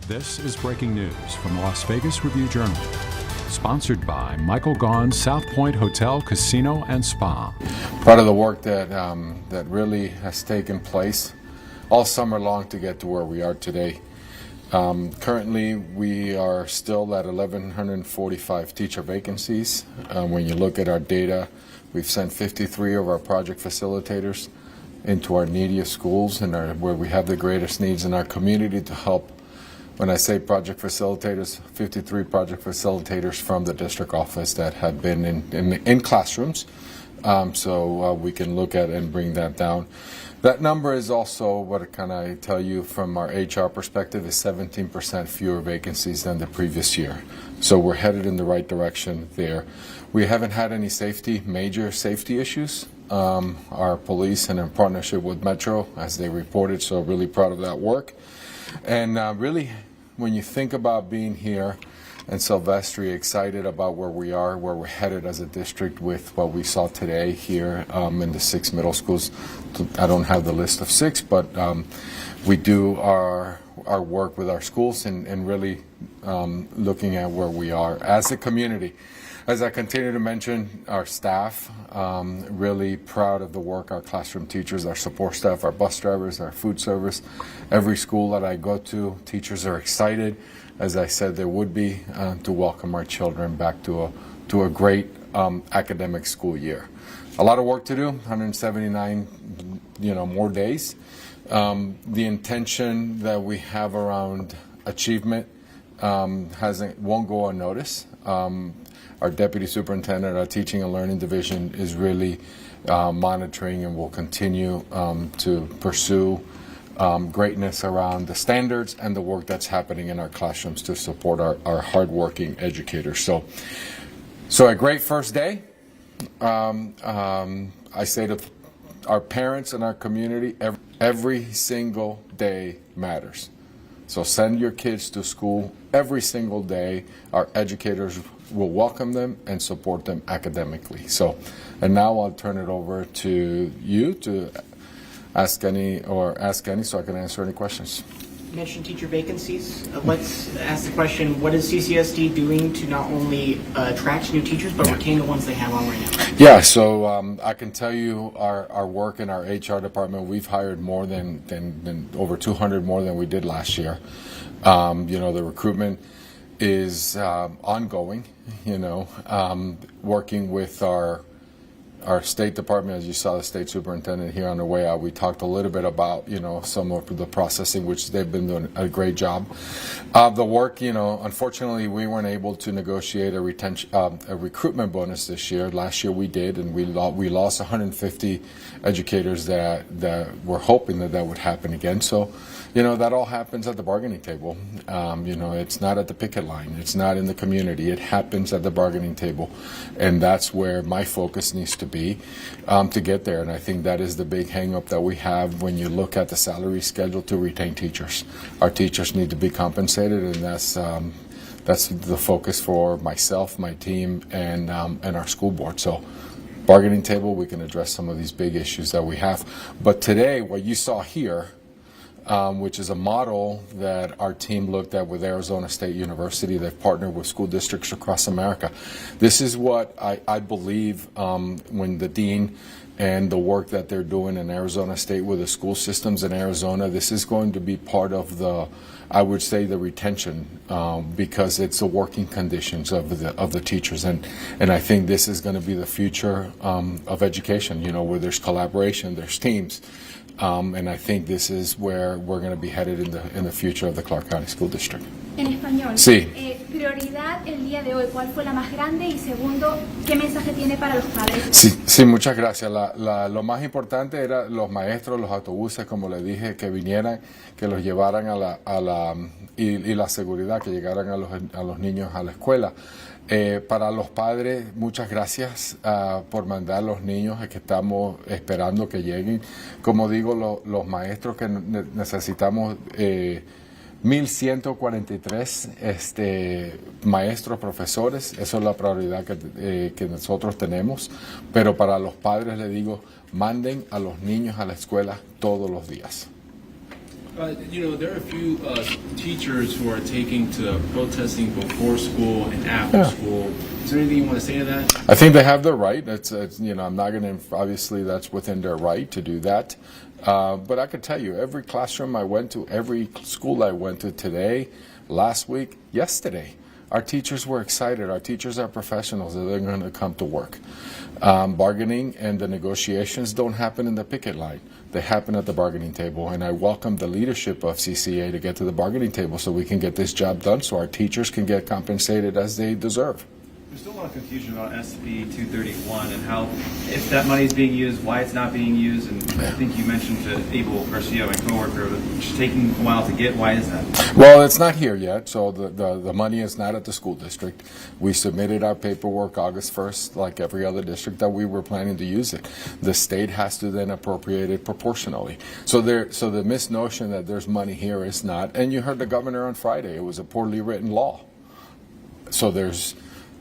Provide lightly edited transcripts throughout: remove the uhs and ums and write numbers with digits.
This is breaking news from the Las Vegas Review-Journal. Sponsored by Michael Gaughan's South Point Hotel, Casino, and Spa. Part of the work that really has taken place all summer long to get to where we are today. Currently, we are still at 1,145 teacher vacancies. When you look at our data, we've sent 53 of our project facilitators into our neediest schools and where we have the greatest needs in our community to help. When I say project facilitators, 53 project facilitators from the district office that have been in classrooms, so we can look at and bring that down. That number is also, what can I tell you from our HR perspective, is 17% fewer vacancies than the previous year. So we're headed in the right direction there. We haven't had any major safety issues. Our police and in partnership with Metro, as they reported, so really proud of that work. And really, when you think about being here and Silvestri, excited about where we are, where we're headed as a district with what we saw today here in the 6 middle schools. I don't have the list of 6, but we do our work with our schools and really looking at where we are as a community. As I continue to mention, our staff, really proud of the work, our classroom teachers, our support staff, our bus drivers, our food service. Every school that I go to, teachers are excited, as I said there would be, to welcome our children back to a great academic school year. A lot of work to do, 179 more days. The intention that we have around achievement won't go unnoticed. Our deputy superintendent, our teaching and learning division is really monitoring and will continue to pursue greatness around the standards and the work that's happening in our classrooms to support our hardworking educators. So a great first day. I say to our parents and our community, every single day matters. So send your kids to school every single day. Our educators will welcome them and support them academically. And now I'll turn it over to you to ask any so I can answer any questions. You mentioned teacher vacancies. Let's ask the question, what is CCSD doing to not only attract new teachers, but retain the ones they have on right now? Yeah, so I can tell you our work in our HR department, we've hired more than over 200 more than we did last year. The recruitment is ongoing, working with our State Department. As you saw the State Superintendent here on the way out, we talked a little bit about, some of the processing, which they've been doing a great job. The work, unfortunately, we weren't able to negotiate a recruitment bonus this year. Last year we did, and we lost 150 educators that were hoping that would happen again. So, that all happens at the bargaining table. It's not at the picket line. It's not in the community. It happens at the bargaining table. And that's where my focus needs to be to get there. And I think that is the big hang-up that we have when you look at the salary schedule to retain teachers. Our teachers need to be compensated, and that's the focus for myself, my team, and our school board. So bargaining table, we can address some of these big issues that we have. But today, what you saw here, which is a model that our team looked at with Arizona State University. They've partnered with school districts across America. This is what I believe when the dean and the work that they're doing in Arizona State with the school systems in Arizona, this is going to be part of the retention because it's the working conditions of the teachers. And I think this is going to be the future of education, where there's collaboration, there's teams. And I think this is where we're going to be headed in the future of the Clark County School District. En español. Sí. Prioridad el día de hoy, ¿cuál fue la más grande? Y segundo, ¿qué mensaje tiene para los padres? Sí, muchas gracias. Lo más importante era los maestros, los autobuses, como les dije, que vinieran, que los llevaran y la seguridad, que llegaran a los niños a la escuela. Para los padres, muchas gracias por mandar los niños que estamos esperando que lleguen. Como digo, los maestros que necesitamos, 1,143 maestros, profesores, eso es la prioridad que nosotros tenemos. Pero para los padres les digo, manden a los niños a la escuela todos los días. There are a few teachers who are taking to protesting before school and after school. Is there anything you want to say to that? I think they have their right. I'm not going to, obviously that's within their right to do that. But I could tell you, every classroom I went to, every school I went to today, last week, yesterday, our teachers were excited. Our teachers are professionals and they're going to come to work. Bargaining and the negotiations don't happen in the picket line. They happen at the bargaining table, and I welcome the leadership of CCA to get to the bargaining table so we can get this job done so our teachers can get compensated as they deserve. There's still a lot of confusion about SB 231 and how, if that money is being used, why it's not being used. And I think you mentioned to Abel Garcia, my coworker, that it's taking a while to get. Why is that? Well, it's not here yet, so the money is not at the school district. We submitted our paperwork August 1st, like every other district, that we were planning to use it. The state has to then appropriate it proportionally. So the misnotion that there's money here is not. And you heard the governor on Friday. It was a poorly written law. So there's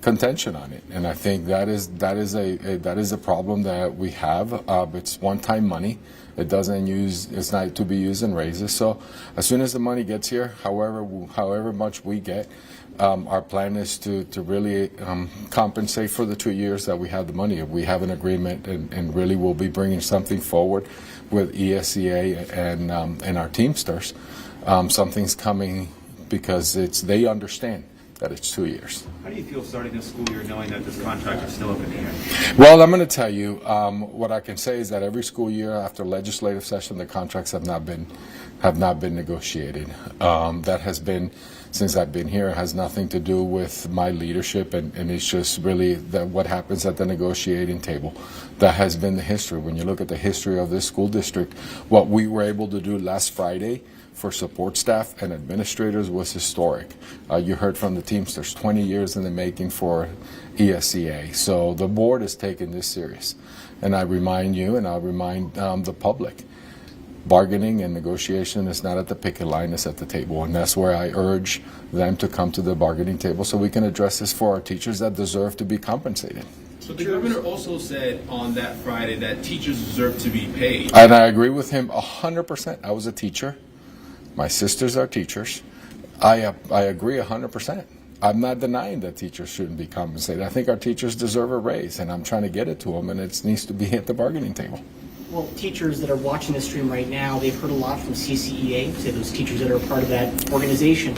contention on it, and I think that is a problem that we have. It's one-time money. It's not to be used in raises. So as soon as the money gets here, however much we get, our plan is to really compensate for the 2 years that we have the money. We have an agreement, and really we'll be bringing something forward with ESCA and our Teamsters. Something's coming because they understand that it's 2 years. How do you feel starting this school year knowing that this contract is still up in the air? Well, I'm going to tell you, what I can say is that every school year after legislative session, the contracts have not been negotiated. That has been, since I've been here, has nothing to do with my leadership, and it's just really what happens at the negotiating table. That has been the history. When you look at the history of this school district, what we were able to do last Friday for support staff and administrators was historic. You heard from the Teamsters, 20 years in the making for ESCA. So the board is taking this serious. And I remind you, and I'll remind the public, bargaining and negotiation is not at the picket line, it's at the table. And that's where I urge them to come to the bargaining table so we can address this for our teachers that deserve to be compensated. But the governor also said on that Friday that teachers deserve to be paid. And I agree with him 100%. I was a teacher. My sisters are teachers. I agree 100%. I'm not denying that teachers shouldn't be compensated. I think our teachers deserve a raise, and I'm trying to get it to them, and it needs to be at the bargaining table. Well, teachers that are watching this stream right now, they've heard a lot from CCEA, say those teachers that are part of that organization.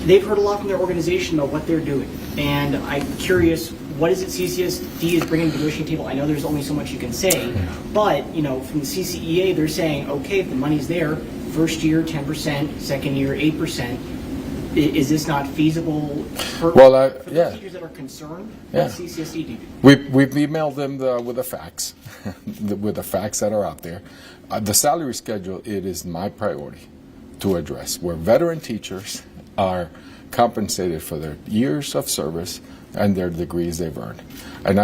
They've heard a lot from their organization about what they're doing. And I'm curious, what is it CCSD is bringing to the negotiating table? I know there's only so much you can say, but from the CCEA, they're saying, okay, if the money's there, first year 10%, second year 8%. Is this not feasible for those teachers that are concerned? What does CCSD do? We've emailed them with the facts, with the facts that are out there. The salary schedule, it is my priority to address, where veteran teachers are compensated for their years of service and their degrees they've earned. And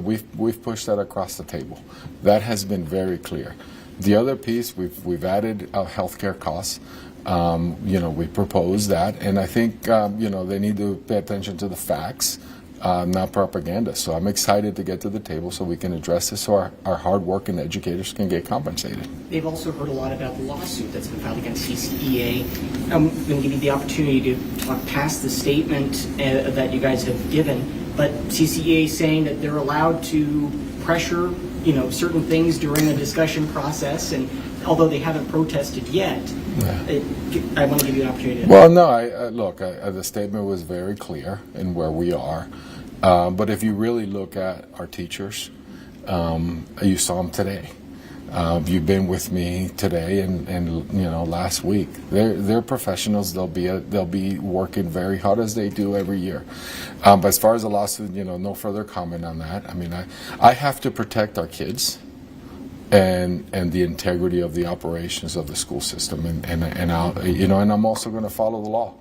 we've pushed that across the table. That has been very clear. The other piece, we've added healthcare costs. We proposed that, and I think they need to pay attention to the facts, not propaganda. So I'm excited to get to the table so we can address this so our hard-working educators can get compensated. They've also heard a lot about the lawsuit that's been filed against CCEA. I'm going to give you the opportunity to talk past the statement that you guys have given, but CCEA is saying that they're allowed to pressure certain things during the discussion process, and although they haven't protested yet, I want to give you an opportunity. Well, no, look, the statement was very clear in where we are, but if you really look at our teachers, you saw them today. You've been with me today and last week. They're professionals. They'll be working very hard as they do every year. But as far as the lawsuit, no further comment on that. I mean, I have to protect our kids and the integrity of the operations of the school system, and I'm also going to follow the law.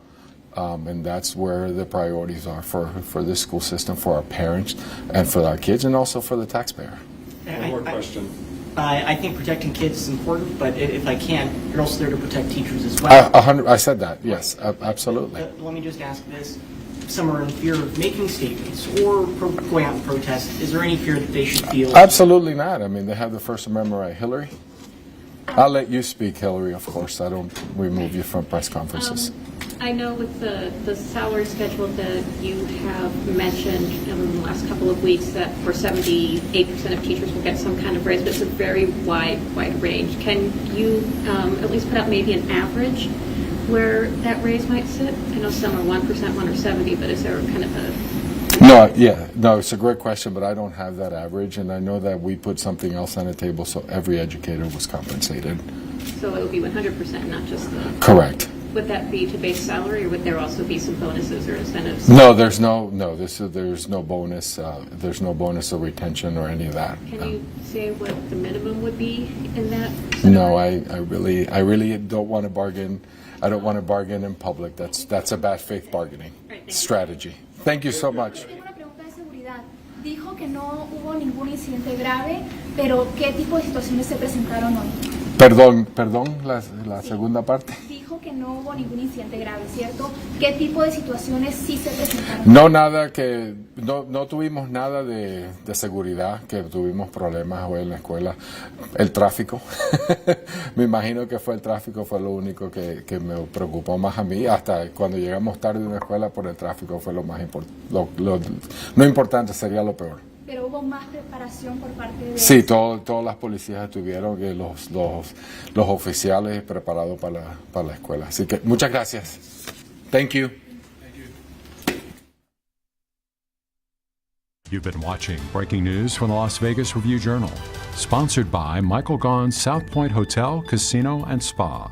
And that's where the priorities are for this school system, for our parents, and for our kids, and also for the taxpayer. One more question. I think protecting kids is important, but if I can, you're also there to protect teachers as well. I said that, yes, absolutely. Let me just ask this. Some are in fear of making statements or going out and protest. Is there any fear that they should feel? Absolutely not. I mean, they have the First Amendment right. Hillary? I'll let you speak, Hillary, of course. I don't remove you from press conferences. I know with the salary schedule that you have mentioned in the last couple of weeks that for 78% of teachers will get some kind of raise, but it's a very wide range. Can you at least put out maybe an average where that raise might sit? I know some are 1%, 1 or 70, but is there kind of a... No, it's a great question, but I don't have that average, and I know that we put something else on the table, so every educator was compensated. So it will be 100%, not just the... Correct. Would that be to base salary, or would there also be some bonuses or incentives? No, there's no bonus. There's no bonus or retention or any of that. Can you say what the minimum would be in that? No, I really don't want to bargain. I don't want to bargain in public. That's a bad faith bargaining strategy. Thank you so much. Tengo una pregunta de seguridad. Dijo que no hubo ningún incidente grave, pero ¿qué tipo de situaciones se presentaron hoy? Perdón, la segunda parte. Dijo que no hubo ningún incidente grave, ¿cierto? ¿Qué tipo de situaciones sí se presentaron? No tuvimos nada de seguridad, que tuvimos problemas hoy en la escuela. El tráfico, me imagino que fue el tráfico, fue lo único que me preocupó más a mí. Hasta cuando llegamos tarde a una escuela por el tráfico fue lo más importante. No importante, sería lo peor. Pero hubo más preparación por parte de... Sí, todas las policías estuvieron, los oficiales preparados para la escuela. Así que muchas gracias. Thank you. You've been watching breaking news from the Las Vegas Review-Journal, sponsored by Michael Gaughan's South Point Hotel, Casino, and Spa.